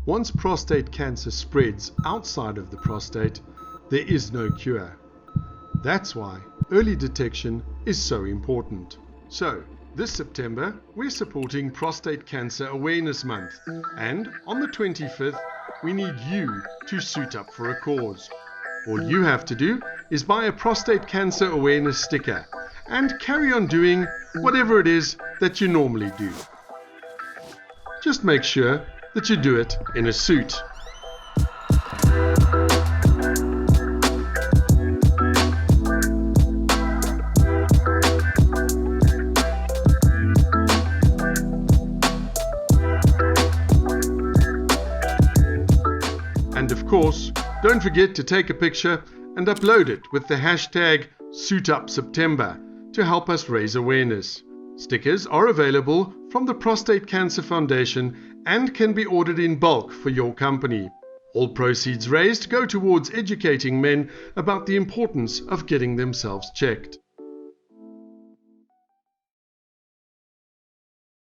Once prostate cancer spreads outside of the prostate, there is no cure. That's why early detection is so important. So, this September, we're supporting Prostate Cancer Awareness Month, and on the 25th, we need you to suit up for a cause. All you have to do is buy a prostate cancer awareness sticker and carry on doing whatever it is that you normally do. Just make sure that you do it in a suit. And of course, don't forget to take a picture and upload it with the hashtag #SuitUpSeptember to help us raise awareness. Stickers are available from the Prostate Cancer Foundation and can be ordered in bulk for your company. All proceeds raised go towards educating men about the importance of getting themselves checked.